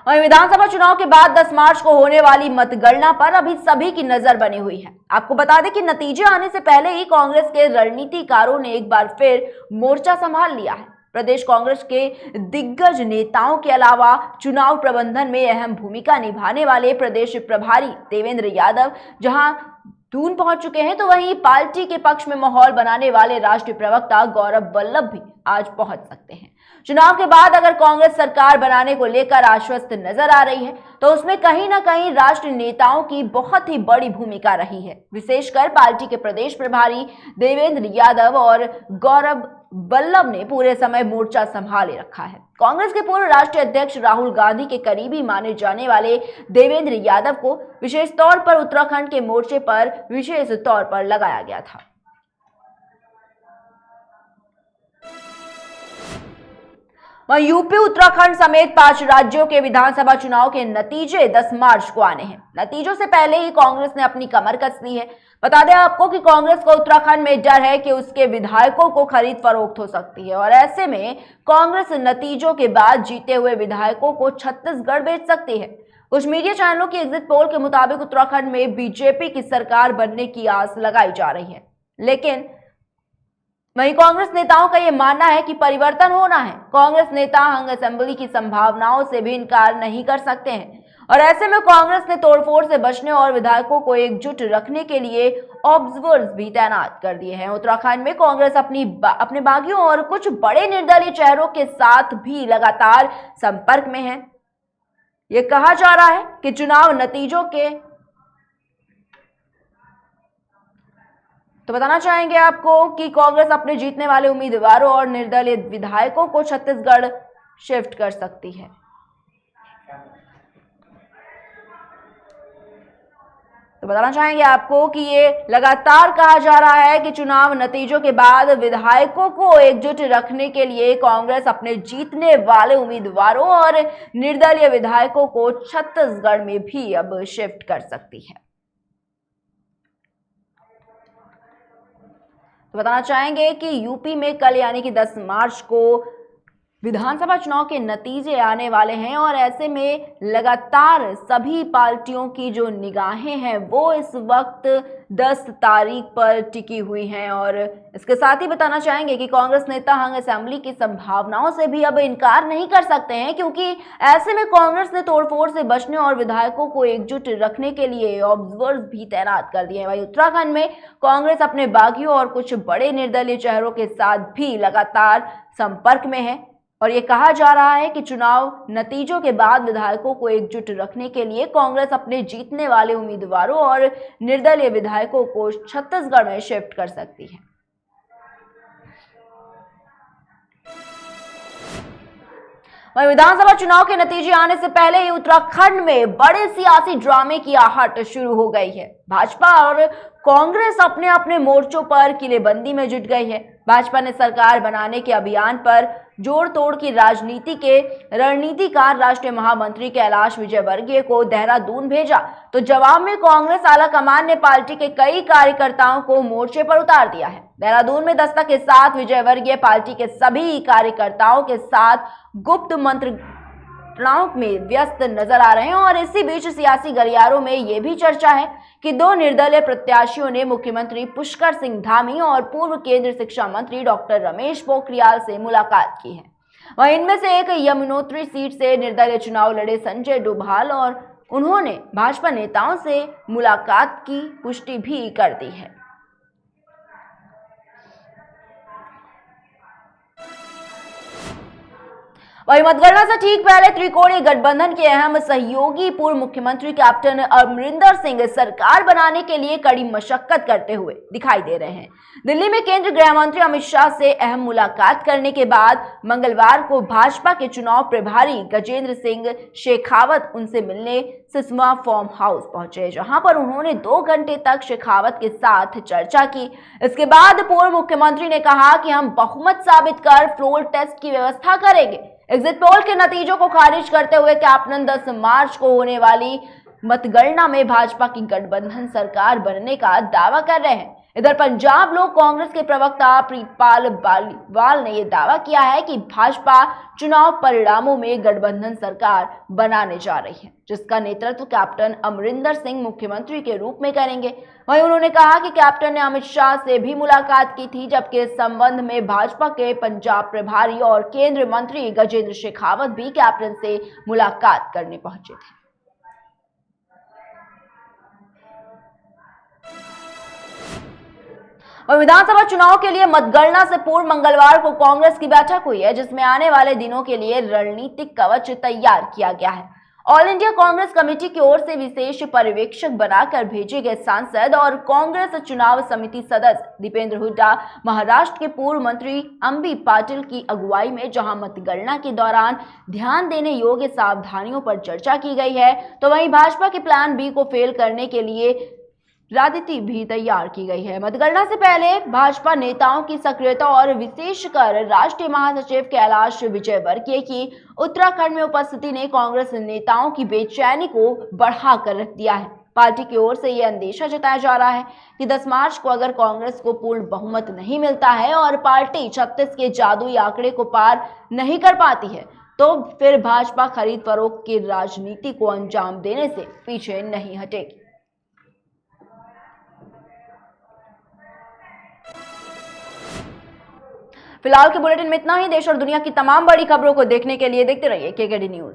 वहीं विधानसभा चुनाव के बाद 10 मार्च को होने वाली मतगणना पर अभी सभी की नजर बनी हुई है। आपको बता दें कि नतीजे आने से पहले ही कांग्रेस के रणनीतिकारों ने एक बार फिर मोर्चा संभाल लिया है। प्रदेश कांग्रेस के दिग्गज नेताओं के अलावा चुनाव प्रबंधन में अहम भूमिका निभाने वाले प्रदेश प्रभारी देवेंद्र यादव जहां दून पहुंच चुके हैं, तो वहीं पार्टी के पक्ष में माहौल बनाने वाले राष्ट्रीय प्रवक्ता गौरव वल्लभ भी आज पहुंच सकते हैं। चुनाव के बाद अगर कांग्रेस सरकार बनाने को लेकर आश्वस्त नजर आ रही है, तो उसमें कहीं ना कहीं राष्ट्रीय नेताओं की बहुत ही बड़ी भूमिका रही है। विशेषकर पार्टी के प्रदेश प्रभारी देवेंद्र यादव और गौरव वल्लभ ने पूरे समय मोर्चा संभाले रखा है। कांग्रेस के पूर्व राष्ट्रीय अध्यक्ष राहुल गांधी के करीबी माने जाने वाले देवेंद्र यादव को विशेष तौर पर उत्तराखंड के मोर्चे पर विशेष तौर पर लगाया गया था। वहीं यूपी, उत्तराखंड समेत 5 राज्यों के विधानसभा चुनाव के नतीजे 10 मार्च को आने हैं। नतीजों से पहले ही कांग्रेस ने अपनी कमर कस ली है। बता दें आपको कि कांग्रेस को उत्तराखंड में डर है कि उसके विधायकों को खरीद फरोख्त हो सकती है और ऐसे में कांग्रेस नतीजों के बाद जीते हुए विधायकों को छत्तीसगढ़ बेच सकती है। कुछ मीडिया चैनलों की एग्जिट पोल के मुताबिक उत्तराखंड में बीजेपी की सरकार बनने की आस लगाई जा रही है, लेकिन वहीं कांग्रेस नेताओं का यह मानना है कि परिवर्तन होना है। कांग्रेस नेता हंग असेंबली की संभावनाओं से भी इनकार नहीं कर सकते हैं और ऐसे में कांग्रेस ने तोड़फोड़ से बचने और विधायकों को एकजुट रखने के लिए ऑब्जर्वर्स भी तैनात कर दिए हैं। उत्तराखंड में कांग्रेस अपने बागियों और कुछ बड़े निर्दलीय चेहरों के साथ भी लगातार संपर्क में है। यह कहा जा रहा है कि चुनाव नतीजों के तो बताना चाहेंगे आपको कि कांग्रेस अपने जीतने वाले उम्मीदवारों और निर्दलीय विधायकों को छत्तीसगढ़ शिफ्ट कर सकती है। तो बताना चाहेंगे आपको कि ये लगातार कहा जा रहा है कि चुनाव नतीजों के बाद विधायकों को एकजुट रखने के लिए कांग्रेस अपने जीतने वाले उम्मीदवारों और निर्दलीय विधायकों को छत्तीसगढ़ में भी अब शिफ्ट कर सकती है। तो बताना चाहेंगे कि यूपी में कल यानी कि 10 मार्च को विधानसभा चुनाव के नतीजे आने वाले हैं और ऐसे में लगातार सभी पार्टियों की जो निगाहें हैं वो इस वक्त 10 तारीख पर टिकी हुई हैं और इसके साथ ही बताना चाहेंगे कि कांग्रेस नेता हंग असेंबली की संभावनाओं से भी अब इनकार नहीं कर सकते हैं, क्योंकि ऐसे में कांग्रेस ने तोड़फोड़ से बचने और विधायकों को एकजुट रखने के लिए ऑब्जर्वर्स भी तैनात कर दिए हैं। वहीं उत्तराखंड में कांग्रेस अपने बागियों और कुछ बड़े निर्दलीय चेहरों के साथ भी लगातार संपर्क में है और ये कहा जा रहा है कि चुनाव नतीजों के बाद विधायकों को एकजुट रखने के लिए कांग्रेस अपने जीतने वाले उम्मीदवारों और निर्दलीय विधायकों को छत्तीसगढ़ में शिफ्ट कर सकती है। वहीं विधानसभा चुनाव के नतीजे आने से पहले ही उत्तराखंड में बड़े सियासी ड्रामे की आहट शुरू हो गई है। भाजपा और कांग्रेस अपने अपने मोर्चों पर किलेबंदी में जुट गई है। भाजपा ने सरकार बनाने के अभियान पर जोड़ तोड़ की राजनीति के रणनीतिकार राष्ट्रीय महामंत्री कैलाश विजयवर्गीय को देहरादून भेजा, तो जवाब में कांग्रेस आलाकमान ने पार्टी के कई कार्यकर्ताओं को मोर्चे पर उतार दिया है। देहरादून में दस्तक के साथ विजयवर्गीय पार्टी के सभी कार्यकर्ताओं के साथ गुप्त मंत्रणा में व्यस्त नजर आ रहे हैं और इसी बीच सियासी गलियारों में यह भी चर्चा है कि 2 निर्दलीय प्रत्याशियों ने मुख्यमंत्री पुष्कर सिंह धामी और पूर्व केंद्रीय शिक्षा मंत्री डॉक्टर रमेश पोखरियाल से मुलाकात की है। वहीं इनमें से एक यमुनोत्री सीट से निर्दलीय चुनाव लड़े संजय डोभाल और उन्होंने भाजपा नेताओं से मुलाकात की पुष्टि भी कर दी है। वहीं मतगणना से ठीक पहले त्रिकोणीय गठबंधन के अहम सहयोगी पूर्व मुख्यमंत्री कैप्टन अमरिंदर सिंह सरकार बनाने के लिए कड़ी मशक्कत करते हुए दिखाई दे रहे हैं। दिल्ली में केंद्रीय गृह मंत्री अमित शाह से अहम मुलाकात करने के बाद मंगलवार को भाजपा के चुनाव प्रभारी गजेंद्र सिंह शेखावत उनसे मिलने सिसवा फार्म हाउस पहुंचे, जहां पर उन्होंने 2 घंटे तक शेखावत के साथ चर्चा की। इसके बाद पूर्व मुख्यमंत्री ने कहा कि हम बहुमत साबित कर फ्लोर टेस्ट की व्यवस्था करेंगे। एग्जिट पोल के नतीजों को खारिज करते हुए कैप्टन 10 मार्च को होने वाली मतगणना में भाजपा की गठबंधन सरकार बनने का दावा कर रहे हैं। इधर पंजाब लोक कांग्रेस के प्रवक्ता प्रीतपाल बालीवाल ने यह दावा किया है कि भाजपा चुनाव परिणामों में गठबंधन सरकार बनाने जा रही है, जिसका नेतृत्व कैप्टन अमरिंदर सिंह मुख्यमंत्री के रूप में करेंगे। वहीं उन्होंने कहा कि कैप्टन ने अमित शाह से भी मुलाकात की थी, जबकि इस संबंध में भाजपा के पंजाब प्रभारी और केंद्रीय मंत्री गजेंद्र शेखावत भी कैप्टन से मुलाकात करने पहुंचे थे। और विधानसभा चुनाव के लिए मतगणना से पूर्व मंगलवार को कांग्रेस की बैठक हुई है, जिसमें आने वाले दिनों के लिए रणनीतिक कवच तैयार किया गया है। ऑल इंडिया कांग्रेस कमेटी की ओर से विशेष पर्यवेक्षक बनाकर भेजे गए सांसद और कांग्रेस चुनाव समिति सदस्य दीपेंद्र हुड्डा, महाराष्ट्र के पूर्व मंत्री अंबी पाटिल की अगुवाई में जहां मतगणना के दौरान ध्यान देने योग्य सावधानियों पर चर्चा की गई है, तो वहीं भाजपा के प्लान बी को फेल करने के लिए रणनीति भी तैयार की गई है। मतगणना से पहले भाजपा नेताओं की सक्रियता और विशेषकर राष्ट्रीय महासचिव कैलाश विजयवर्गीय की उत्तराखंड में उपस्थिति ने कांग्रेस नेताओं की बेचैनी को बढ़ाकर रख दिया है। पार्टी की ओर से यह अंदेशा जताया जा रहा है कि 10 मार्च को अगर कांग्रेस को पूर्ण बहुमत नहीं मिलता है और पार्टी 36 के जादुई आंकड़े को पार नहीं कर पाती है, तो फिर भाजपा खरीद फरोख्त की राजनीति को अंजाम देने से पीछे नहीं हटेगी। फिलहाल के बुलेटिन में इतना ही। देश और दुनिया की तमाम बड़ी खबरों को देखने के लिए देखते रहिए केकेडी न्यूज।